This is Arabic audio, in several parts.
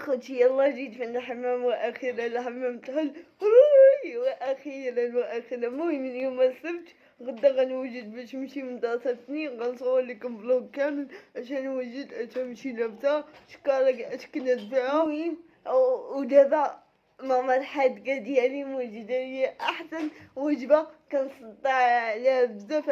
خوتي يلا جيت في الحمام واخيرا الحمام تحل واخيرا المهم اليوم السبت غدا غنوجد باش نمشي مدرسة اثنين غنصور لكم فلوق كامل عشان نوجد اش نمشي لابسة شكارة كاع شكنت بها. المهم ودابا ماما الحادقة ديالي موجدة لي احسن وجبة كنصدع عليها بزاف.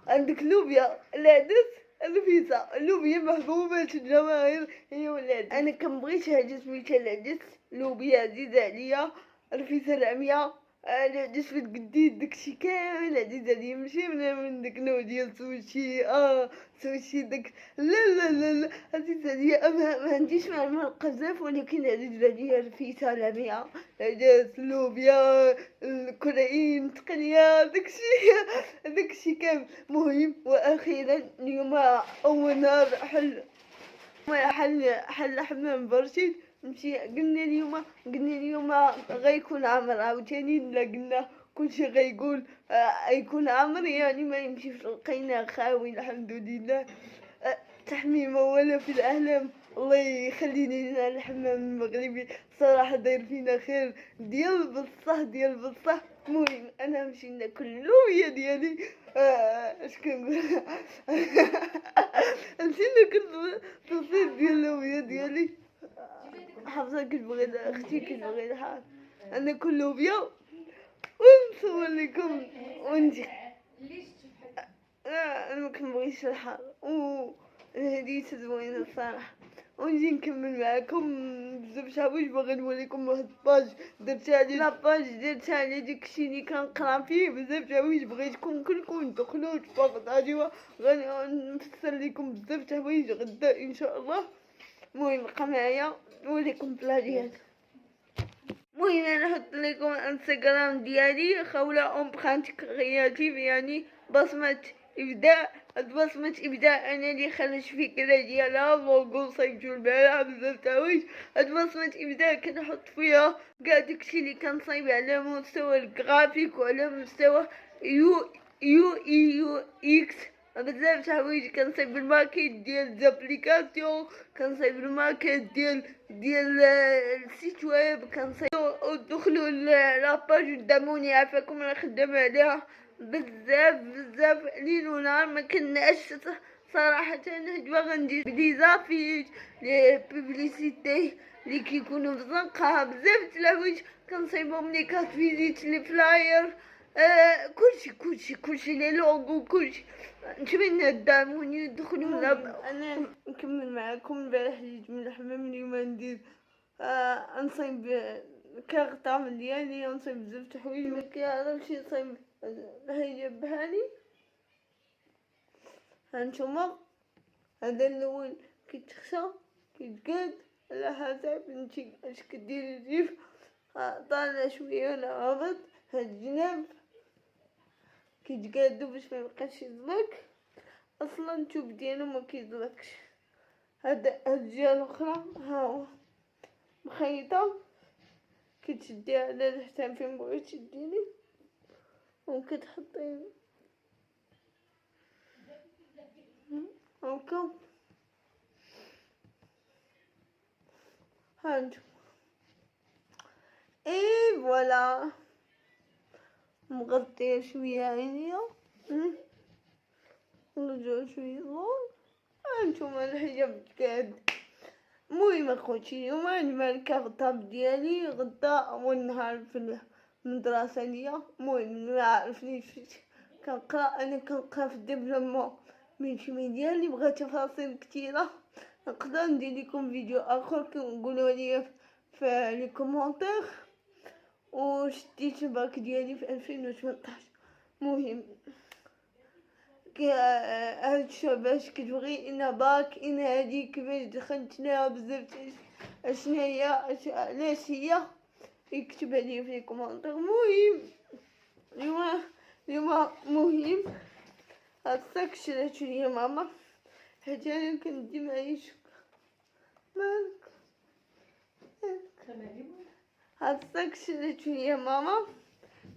عندك لوبيا العدس الفيزا اللوبيا محبوبة الجماهير هي والعدس. انا كنبغيش هذا سميتها العدس لوبيا عزيزة عليا الفيزا العمية العدس في القديد داكشي كامل عزيز عليا ماشي من داك النوع ديال سوشي سوشي داك لا عزيز عليا. ما عنديش مع المرق بزاف ولكن عزيز عليا الفيزا العمية العدس اللوبيا الكرعين تقنية داكشي كامل. مهم واخيرا اليوم اول نهار حل حمام برشيد نمشي. قلنا اليوم غيكون عامر عاوتاني لا قلنا كلشي غيكون عامر يعني ما يمشيش لقيناه خاوي الحمد لله. تحميمه ولا في الاحلام. الله يخليني لنا الحمام المغربي صراحه داير فينا خير ديال بصح. المهم انا نمشي ناكل اللوبيا ديالي اش كنقول نمشي ناكل تصيد ديال اللوبيا ديالي. حافظه كتبغي اختي كتبغي الحال انا كل لوبيا ونصور لكم ونجي. انا ما كنبغيش الحال هذه زوينه الصراحه ونجي نكمل معكم بزاف شحال باغي نوريكم واحد الباج درتها على داكشي اللي كنقرا فيه بزاف حوايج بغيتكم كلكم تدخلوا تبارطاجيوها غنفسر لكم بزاف حوايج غدا ان شاء الله. المهم بقى معايا نوريكم بلاجيات. المهم انا نحط لكم انستغرام ديالي خوله امبرانت كرياتيف يعني بصمه ابداع. بصمه ابداع انا اللي خرج فكره ديالها لوغو صايبتو البارح بزاف تاويج. بصمه ابداع كنحط فيها كاع داكشي اللي كنصايب على مستوى الجرافيك وعلى مستوى يو اكس بزاف تاويج. كنصايب الماكيت ديال زابليكاسيون كنصايب الماكيت ديال السيت ويب كنصايب. ودخلوا لاباج وداموني عافاكم انا خدامه عليها بزاف ليل ونهار ما كناش صراحه. هدوى غندير بليزافيش لي بوبليسيتي اللي كيكونوا في زنقه بزاف تلاويج كنصايبهم لي كارت فيزيت لي فلاير كلشي لي لوغو كلشي. نتمنى دعموني دخلوا لها. انا نكمل معكم. البارح جيت من الحمام اليوم ندير نصايب كارطة ديالي نصايب بزاف تحويج ما كيعرفش يصايب هي بهاني. هانتوما هذا الاول كيتخشى كيتقاد على حسب نتي اش كديري الريف طالع شويه ولا هابط. هاد الجناب كيتقادو باش ما يبقاش يزلق اصلا التوب ديالو ما كيزلقش. هاد الجهه الاخرى ها هو مخيطه كتشديها على الحتام فين بغيتي تشديني وكتحطيه هاكا. هانتو اي فوالا مغطيه شويه عينيا ونرجعو شويه لور. هانتوما الحجاب تقاد. المهم اخوتي اليوم عندنا الكارطاب ديالي غدا اول نهار في المدرسه ليا. المهم ما عرفنيش كنقرا في الدبلومون ملتيميديا اللي بغا تفاصيل كثيره نقدر ندير لكم فيديو اخر كنقولوا لي في لي كومونتير وشديت الباك ديالي في 2018. المهم هادشي باش كتبغي انا باك ان هادي كيفاش دخلت لها بزاف اشناهي علاش هي يكتبها لي في الكومونتير. المهم اليوم مهم هاد الصاك شريتو ليا ماما حيت انا كندي معايا مالك هاد الصاك شريتو ليا ماما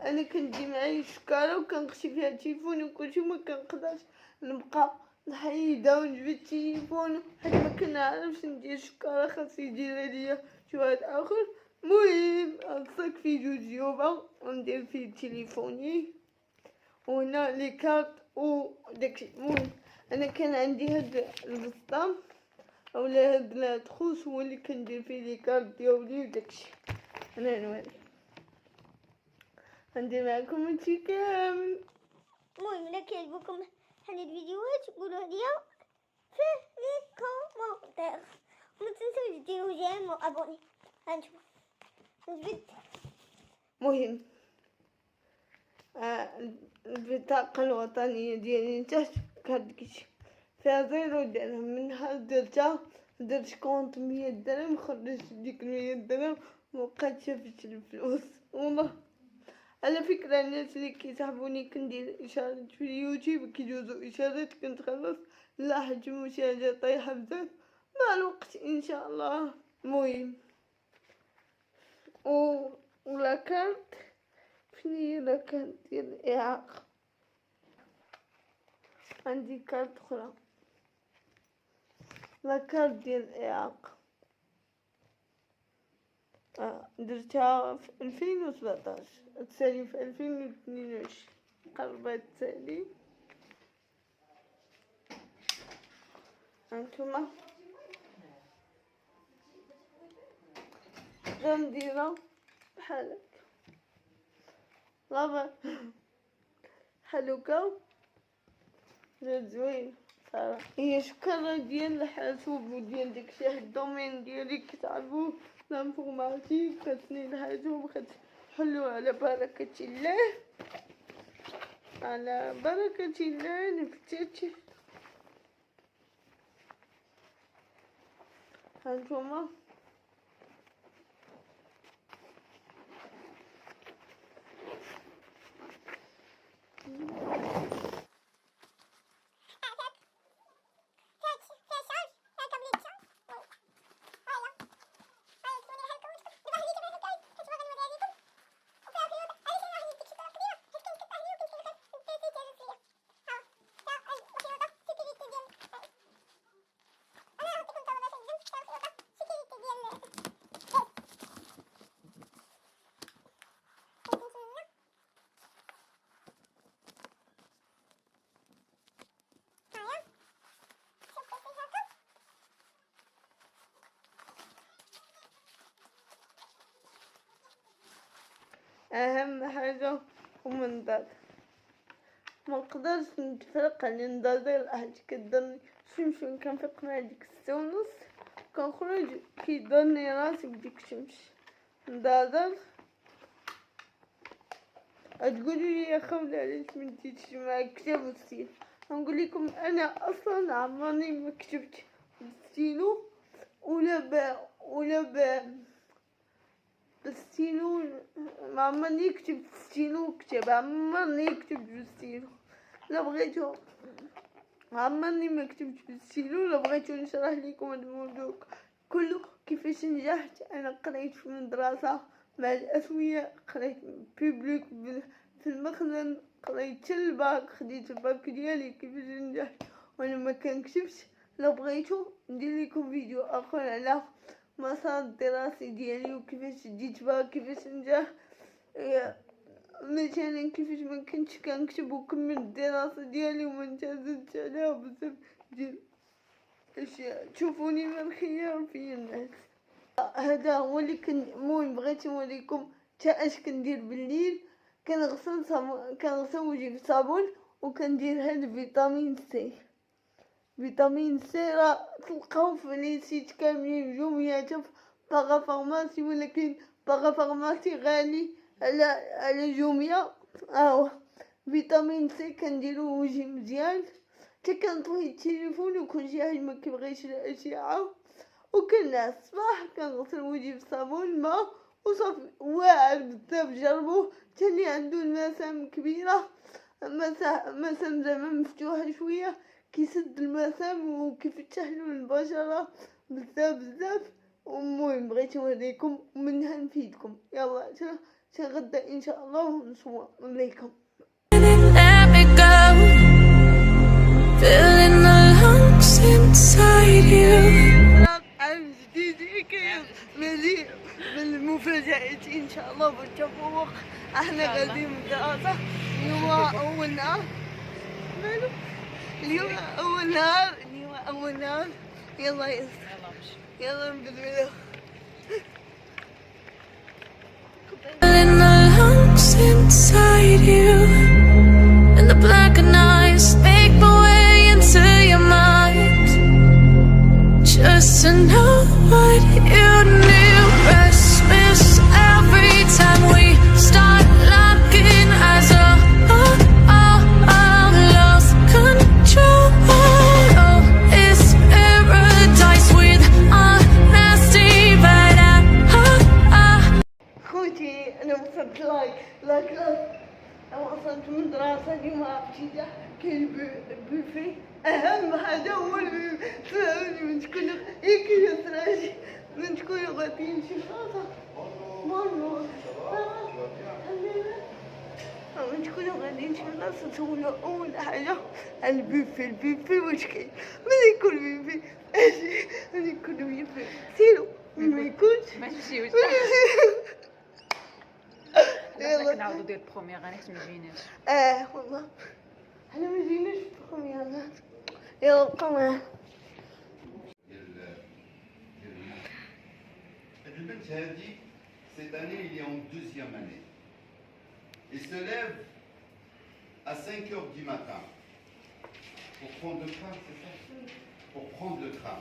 انا كندي معايا شكاره وكنخشي فيها التليفون وكلشي ما كنقدرش نبقى الحيدة ونجبد التليفون حتى مكنعرفش ندير شكارة، خاص يدير ليا شي واحد آخر. مهم نصك في جوج يوبا وندير فيه تليفوني وهنا لي كارت وداكشي. المهم انا كان عندي هاد البسطام اولا هاد التخوص هو اللي كندير فيه لي كارت ديالي وداكشي. انا نوري غندير معكم هادشي كامل. المهم الا كيعجبكم هاد الفيديوهات قولوا ليا في لي كومونتير، وما تنساوش ديروا جيم وابوني. هانتوما نجبد. مهم البطاقة الوطنية ديالي تحت كادكشي فيها 0 درهم. من نهار درتها درت كونط 100 درهم، خرجت ديك 100 درهم مبقيتش شافت الفلوس والله. على فكرة الناس اللي كيصاحبوني كندير اشارات في اليوتيوب كيدوزو اشارات كنتخلص لاحظت المشاهدة طايحة بزاف مع الوقت ان شاء الله. المهم ولا كارت فين هي لا كارت ديال الإعاقة؟ عندي كارت أخرى لا كارت ديال الإعاقة درتها في 2017 تسالي في 2022 قربت تسالي. هانتوما غنديرها بحال هكا لافا بحال هكا زوين صراحة. هي شكرا ديال الحاسوب وديال داكشي واحد الدومين ديالي كتعرفو لانفورماتيك خاصني الحاسوب حلو على بركة الله على بركة الله. نفتح هانتوما اهم حاجه هما النضال. ما نقدرش نتفرق على النضال حيت كدرني شمشون كنفيق مع ديك 6:30 كنخرج كيضرني راسي بديك الشمس نضال. تقولوا لي يا خوله علاش ما ديتش مع الكتاب والستيل؟ نقول لكم انا اصلا عمرني ما كتبت بالستيلو ولا بالستيلو، ما عمرني كتبت ستيلو كتاب، عمرني كتبت بالستيلو. لا بغيتو عمرني ما كتبت بالستيلو. لا بغيتو نشرح لكم الموضوع كله كيفاش نجحت. انا قريت في المدرسه مع الاسويه، قريت بيبليك في المخزن، قريت حتى الباك، خديت الباك ديالي كيفاش نجحت وانا ما كنكتبش. لا بغيتو ندير لكم فيديو اخر على مسار الدراسي ديالي وكيفاش ديت باك، كيفاش نجح مثلا كيفاش ما كنتش كنكتب وكملت الدراسه ديالي وما انتزلتش عليها بزاف ديال الاشياء. تشوفوني من خيار في الناس. هذا هو اللي المهم بغيت نوريكم حتى اش كندير بالليل. كنغسل وجهي بصابون وكندير هاد فيتامين سي. فيتامين سي راه تلقاو في لي سيت كاملين جميعات في باغا فارماسي، ولكن باغا فارماسي غالي على جميع. فيتامين سي كنديرو وجهي مزيان حتى كنطوي التليفون وكل شي حاجه ما كيبغيش الاشعه. وكنعس الصباح كنغسل وجهي بصابون ما وصافي واعر بزاف. جربوه حتى اللي عنده المسام كبيره، مسام زعما مفتوحه شويه كيسد المسام وكيفتح له البشره بزاف. المهم بغيت نوريكم ومنها نفيدكم. يلا حتى غدا ان شاء الله ونصور عليكم. مفاجأة إن شاء الله بالتفوق. احنا قاعدين دراسة اليوم أول نهار. ماله؟ اليوم أول نهار. يلا يستر. يلا بسم الله. In the lungs inside you, and the blackened eyes make my way into your mind. Just to know what you knew. Restless every time we start locking eyes. Lost control. Oh, it's paradise with a nasty bite. خوتي انا وصلت لايك انا وصلت من دراسة اليوم ابتداء. كاين بوفي اهم حاجة هو البوفي. فهمني من تكون هيك يا سراجي من تكون غاديين شي بلاصة مرة من تكونوا غاديين شي بلاصة تسولوا أول حاجة على البوفي واش كاين. من يكون بوفي من يكون بوفي سيرو ما يكونش ما تمشيوش يلا نعاودو ديال البروميير غير حيت ما جيناش. والله حنا ما جيناش في البرومييرات. يلا بقاو معانا. البنت هذه cette année il est en deuxième année. Il se lève à 5 heures du matin pour prendre le train, c'est ça? Pour prendre le train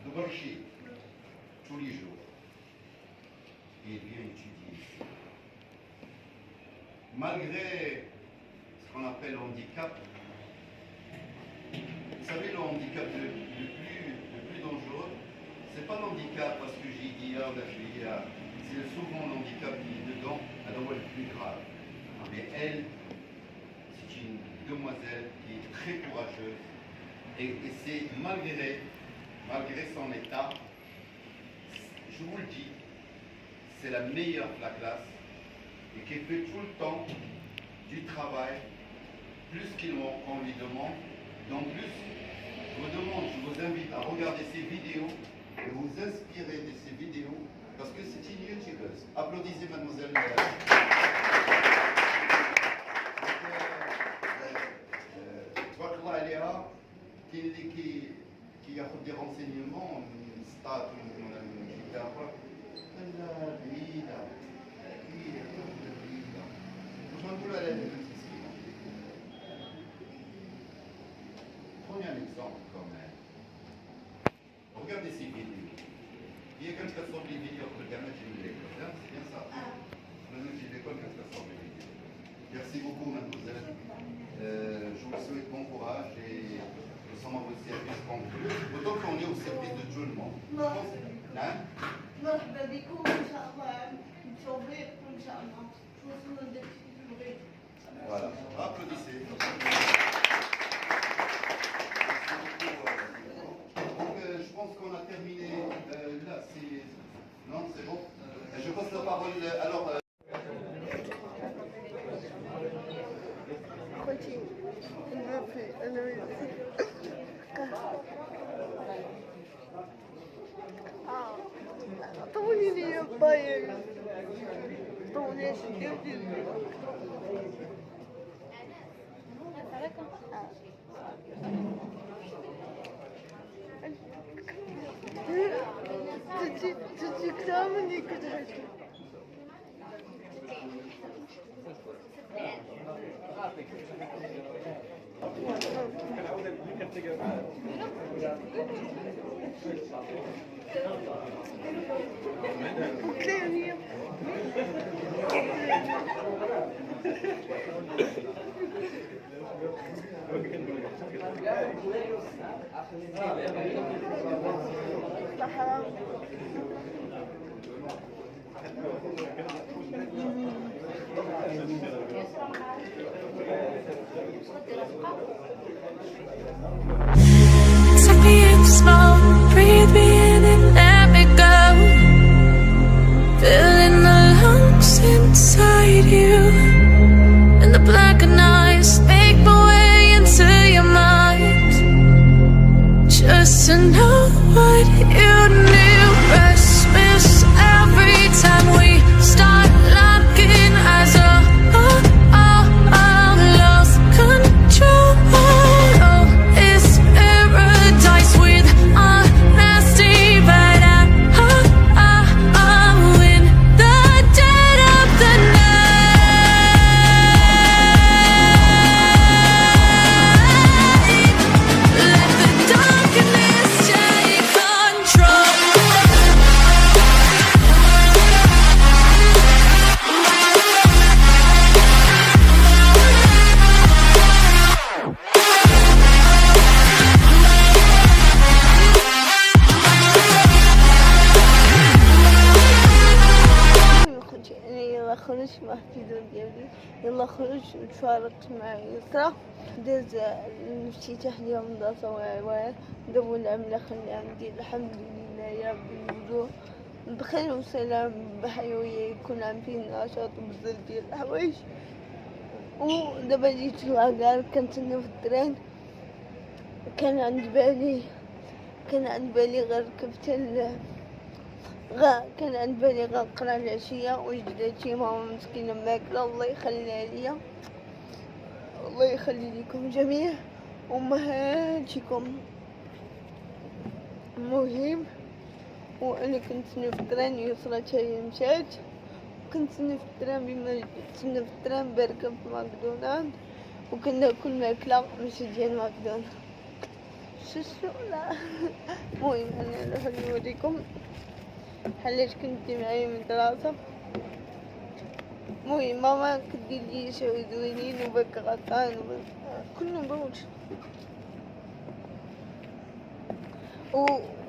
de Barchi tous les jours. Et il vient étudier ici. Malgré ce qu'on appelle handicap, vous savez le handicap le plus dangereux, c'est pas l'handicap parce que j'ai dit c'est souvent l'handicap qui est dedans, alors le plus grave. Mais elle, c'est une demoiselle qui est très courageuse et c'est malgré son état, je vous le dis, c'est la meilleure de la classe et qui fait tout le temps du travail, plus qu'on lui demande. Donc plus, je vous invite à regarder ces vidéos et vous inspirer de ces vidéos parce que c'est une youtubeuse. Applaudissez mademoiselle. Qui a des renseignements, stade, prenez un exemple quand même. Regardez ces vidéos. Il y a quelques sortes de vidéos que le gamin qui nous l'école. C'est bien ça. Le gamin qui l'école, quelques sortes de vidéos. Merci beaucoup, mademoiselle. Je vous souhaite bon courage et nous sommes à votre service quand vous. Autant qu'on est au service de tout le monde. Hein? مرحبا بكم ان شاء الله بالتوفيق وان شاء الله توصلوا لداكشي اللي بغيتو. Voilà. Applaudissez. Donc, je pense qu'on a terminé. Là, c'est. Non, c'est bon. Je passe la parole. Alors. خوتي البوفي انا طولي لي يا بايا طولي يا شدي تجي كتاب مني كنت حاجة كلامي حرام Take me in slow, breathe me in and let me go. Filling the lungs inside you, and the blackened eyes make my way into your mind. Just to know what you knew. Restless every time يلا خرج وتفارقت مع يسرا. داز الافتتاح ديال المدرسة واعر دابا العملة خلي عندي الحمد لله يا ربي الوجوه بخير وسلام بحيوية يكون عم فيه نشاط وبزاف ديال الحوايج. ودابا جيت لاكار كنتسنى في الترين كان عند بالي غير كفت كان عند بالي غنقرا العشية وجدتي ماما مسكينة ماكلة الله يخليها ليا الله يخلي لكم جميع أمهاتكم. المهم وأنا كنت في التران يسرا تاهي مشات كنت في التران بما تسنى في التران بركب في ماكدونالد وكناكل ماكلة ماشي ديال ماكدونالد لا. المهم أنا نروح نوريكم حلاش كنت معايا من الدراسة. المهم ماما كدير لي شوي زوينين وباك غطان كله بوش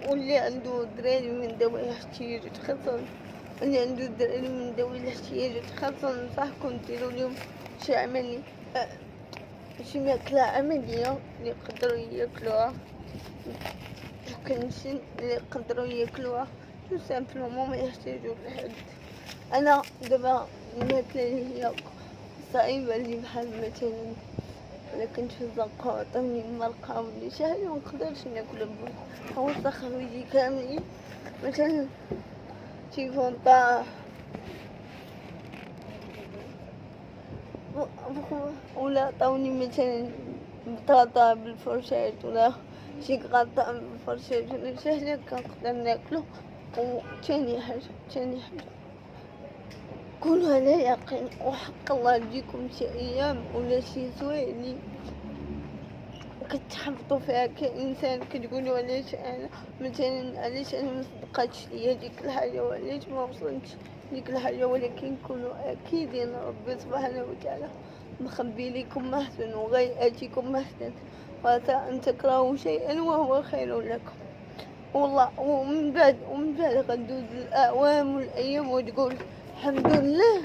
واللي عنده دراري من ذوي الاحتياجات خاصة اللي عنده دراري من ذوي الاحتياجات خاصة ننصحكم ديروا لهم شي عملية شي ماكلة عملية اللي يقدروا ياكلوها كنشن اللي يقدروا ياكلوها سامبلومون وما يحتاجوا لحد. انا دابا الماكله اللي هي صعيبه اللي بحال مثلا الا كنت في الزنقه عطوني المرقه ولا شي حاجه منقدرش ناكل بوسط خويجي كاملين مثلا تيفون طاح ولا عطوني مثلا بطاطا بالفرشاة ولا شي قطع بالفرشاة ولا شي حاجه كنقدر ناكلو. وثاني حاجة كونوا على يقين وحق الله تجيكم شي ايام ولا شي سوايع اللي كتحبطوا فيها كإنسان كتقولوا علاش انا مثلا علاش انا مصدقاتش ليا ديك الحاجة وعلاش ما وصلتش ديك الحاجة، ولكن كونوا اكيدين ربي سبحانه وتعالى مخبي لكم محسن وغياتكم محسن وعسى ان تكرهوا شيئا وهو خير لكم والله. ومن بعد غندوز الاعوام والايام وتقول الحمد لله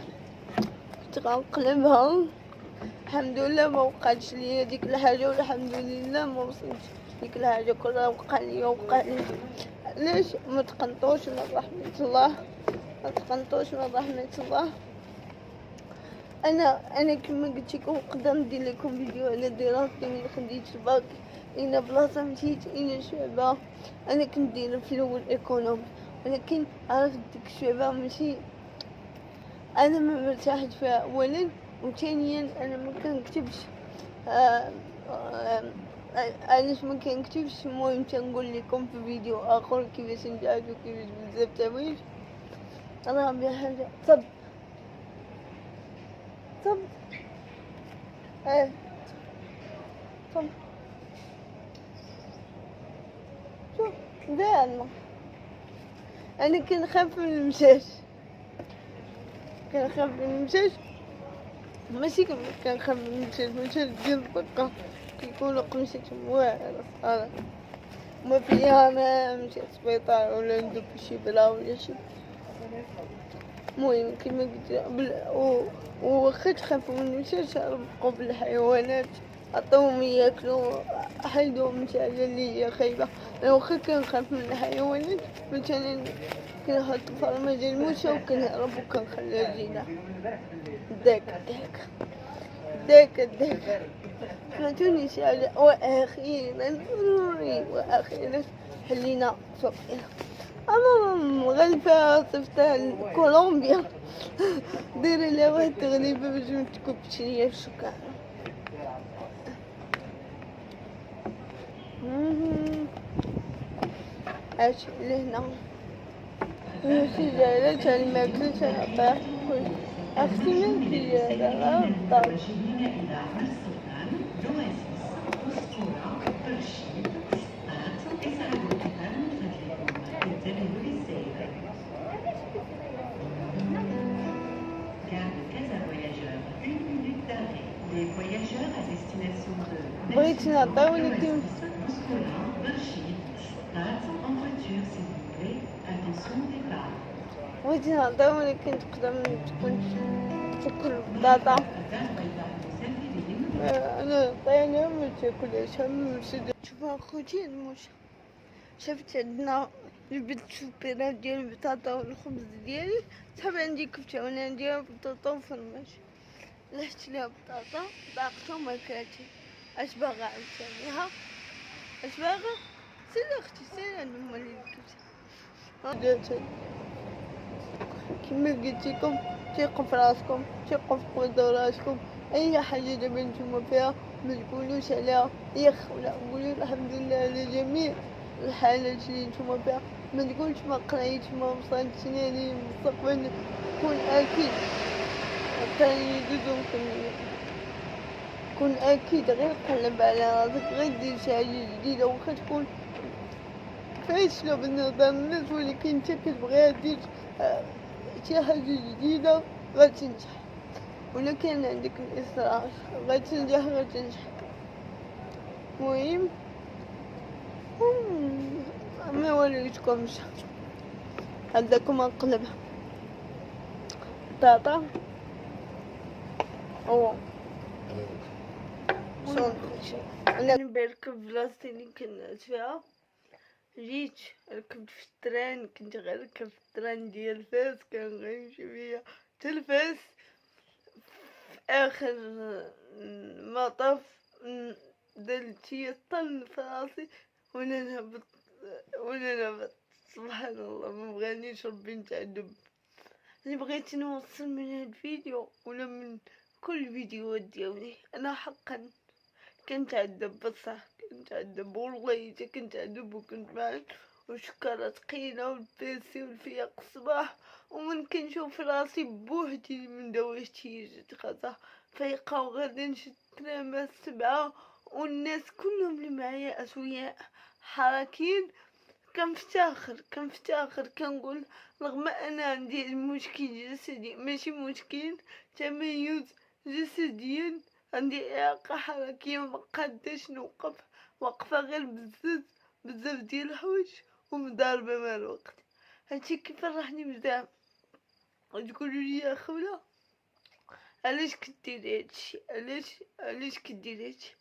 كنت غنقلبها الحمد لله ما وقعتش ليا ديك الحاجه والحمد لله ما وصلتش ديك الحاجه كلها وقع لي. علاش ما تقنطوش من رحمه الله ما تقنطوش من رحمه الله. انا كما قلت لكم نقدر ندير لكم فيديو على دراستي من خديت الباك إن بلاصة مشيت إلى شعبة. أنا كنت دايرة في الأول إيكونومي ولكن عرفت ديك الشعبة ماشي أنا ما مرتاحت فيها أولا، وثانيا أنا ما كنكتبش علاش ما كنكتبش. المهم تنقول لكم في فيديو آخر كيفاش نجحت وكيفاش بزاف تاع الحوايج. رابع حاجة صب صب صب دائما انا كنخاف من المشاش ماشي كنخاف من المشاش ديال البقة كيكونوا قمشتهم واعرة صراحة ما فيها ما مشيت السبيطار ولا ندوب شي بلا ولا شي. المهم كما قلت وخا تخافوا من المشاش ربقوا بالحيوانات عطوهم ياكلوا حيدوا من حاجه اللي هي خايبه. انا واخا كنخاف من الحيوانات مثلا كنحط فرماجه الموسى وكنهرب وكنخليها تجينا داك فهمتوني شي حاجه. واخيرا حلينا سؤال انا مغلفه صفتها كولومبيا ديري لها واحد التغليفه باش متكبش ليا في الشكاره. اش لهنا سجارة تاع الماكلة تاع الطيح اختي من سجارة الطاق بغيت نعطيو ولكن بغيت نعطيو ولكن تقدر متكونش تاكل البطاطا أنا طاينة مش كل شيء مش شوف أخوتي مش شفت عندنا البيت السوبيرات ديال البطاطا والخبز ديالي، صحاب عندي كفتة وانا ندير بطاطا وفرماج، لحت ليها بطاطا باقطة وما كلاتي. اش باغا عاوتاني؟ ها اش باغا؟ سير اختي سير انا مالي الكفتة. كما قلت لكم ثقوا في راسكم، ثقوا في قدراتكم، اي حاجه دابا نتوما فيها ما تقولوش عليها يخ ولا قولوا الحمد لله على جميع الحالات اللي نتوما فيها. ما تقولش ما قريتش ما وصلتش لي المستقبل. كون اكيد ثاني دوزون كون اكيد غير قلب على راسك، غير دير شي حاجه جديده واخا تكون فاشله بالنظر الناس، ولكن انت كتبغيها دير شي حاجة جديدة غتنجح، ولا كان عندك الإصرار غتنجح غتنجح. المهم ما وريتكمش هداكم نقلب بطاطا و ساندويتش. انا بركب بلاصتي اللي كنعس فيها، جيت ركبت في التران، كنت غنركب في التران ديال فاس، كان غيمشي بيا حتى لفاس. في اخر مطاف دلتي طن في راسي وانا نهبط سبحان الله. ما بغانيش ربي نتعذب. اللي بغيت نوصل من هاد الفيديو ولا من كل الفيديوهات ديالي، انا حقا كنتعذب بصح، كنتعذب والله حتى كنتعذب وكنت معاك وشكرة ثقيلة والبيسي والفياق الصباح، ومن كنشوف راسي بوحدي من دواشتي جات خاصة فايقة وغادي نشد ترامة السبعة والناس كلهم اللي معايا اسوياء حركين. كنفتخر كنقول رغم انا عندي المشكل جسدي ماشي مشكل تميز جسديا، عندي إعاقة حركية مقداش نوقف واقفة غير بزاف ديال الحوايج ومضاربة مع الوقت. هادشي كيفرحني بزاف. وتقولولي يا خولة علاش كديري هادشي، علاش كديري هادشي؟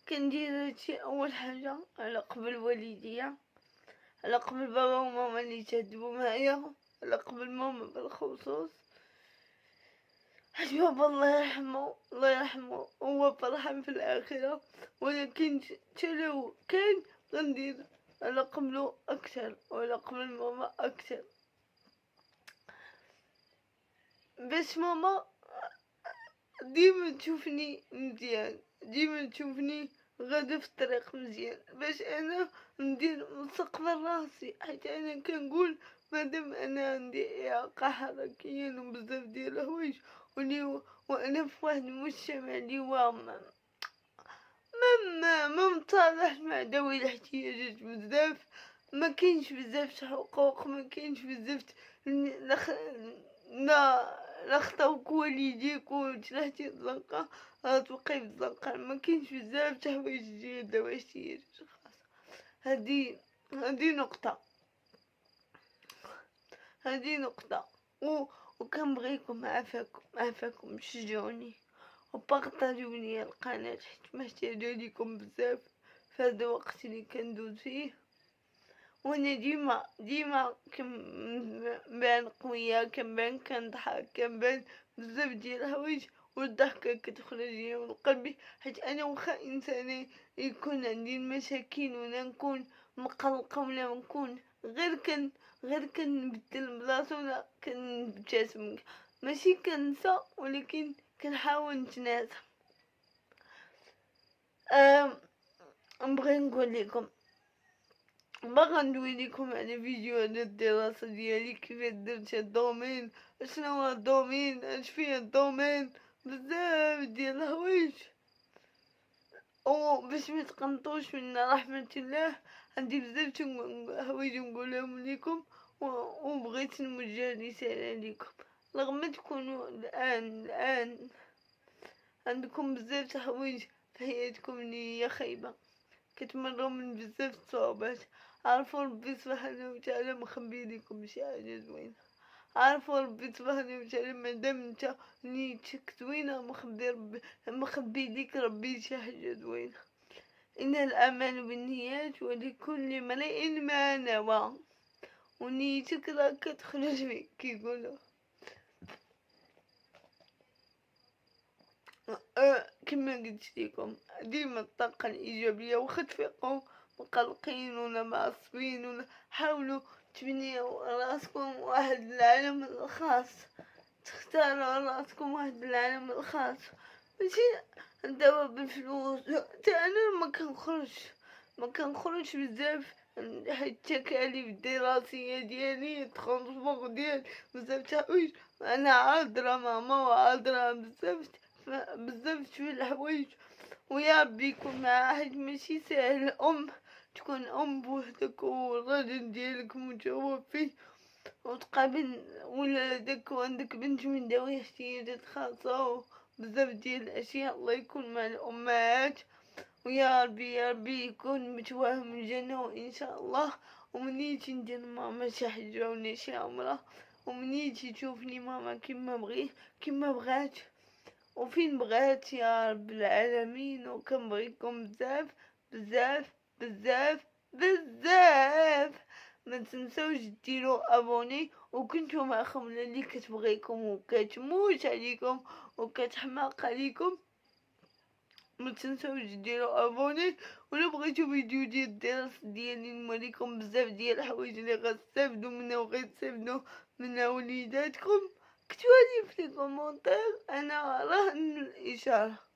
كندير هادشي اول حاجة على قبل والديا، على قبل بابا وماما اللي تعذبوا معايا، على قبل ماما بالخصوص. بابا الله يرحمه هو فرحان في الآخرة، ولكن تلو كان غندير على قبلو أكثر وعلى قبل ماما أكثر، باش ماما ديما تشوفني مزيان، ديما تشوفني غادا في الطريق مزيان، باش انا ندير مستقبل راسي. حيت انا كنقول مادام انا عندي اعاقه حركيا وبزاف ديال الحوايج وانا في واحد المجتمع اللي هو ما متصالح مع ذوي الاحتياجات بزاف، ما كاينش بزاف حقوق، ما كاينش بزاف لا خطاوك والديك وتلحتي الزنقة غتبقاي بالزنقة، ما كاينش بزاف تا حوايج ديال ذوي الاحتياجات الخاصة. هادي نقطة وكنبغيكم عافاكم تشجعوني وبارطاجيو ليا القناة حيت محتاجة ليكم بزاف في هذا الوقت اللي كندوز فيه. وانا ديما كنبان قوية، كنبان كنضحك، كنبان بزاف ديال الحوايج والضحكة كتخرج ليا من قلبي. حيت انا واخا انسانة يكون عندي المشاكل ولا نكون مقلقة ولا نكون غير كنبدل بلاصة ولا كنبتسم، ماشي كنسى ولكن كنحاول نتناسى. نبغي نقول لكم باغا ندوي لكم على فيديوهات الدراسة ديالي، كيفاش درت الدومين، شنو هو الدومين، اش فيه الدومين، بزاف ديال الحوايج. باش متقنطوش من رحمة الله عندي بزاف حوايج نقولهم لكم وبغيت نوجه رسالة لكم. رغم تكونوا الآن عندكم بزاف حوايج في حياتكم اللي هي خايبة، كتمروا من بزاف الصعوبات، عرفوا ربي سبحانه وتعالى مخبي لكم شي حاجة زوينة. عارفة ربي سبحانه وتعالى مادام انت نيتك زوينة مخبي ليك ربي شي حاجة زوينة. إن الأعمال بالنيات ولكل امرئ ما نوى، ونيتك راك كتخرج فيك كيقولو. كما قلت لكم ديما الطاقة الإيجابية، واخا تفيقو مقلقين ولا معصبين ولا حاولوا تبنيو راسكم واحد العالم الخاص، تختاروا راسكم واحد العالم الخاص، ماشي دابا بالفلوس. انا ما كنخرجش بزاف حيت التكاليف الدراسية ديالي الترونسبور ديال بزاف تاويج، انا عاذرة ماما وعاذرة بزاف في الحوايج، ويا ربي يكون معاها حيت ماشي ساهل تكون ام بوحدك والراجل ديالك متوفي وتقابل ولادك وعندك بنت من ذوي احتياجات خاصة وبزاف ديال الاشياء. الله يكون مع الامهات، ويا ربي يكون متوهم الجنة وان شاء الله. ومنيتي ندير ماما شي حجة ولا شي عمرة، ومنيتي تشوفني ماما كيما بغات وفين بغات يا رب العالمين. وكنبغيكم بزاف بزاف بزاف بزاف. ما تنسوش ديروا ابوني، وكنتم مع خملة اللي كتبغيكم وكتموت عليكم وكتحماق عليكم. ما تنسوش ديروا ابوني، ولا بغيتو فيديو ديال الدراسة ديالي نوريكم بزاف ديال الحوايج اللي غتستافدوا منها وغتستافدوا منها وليداتكم، كتبوا لي في الكومونتير، انا راهن الاشاره.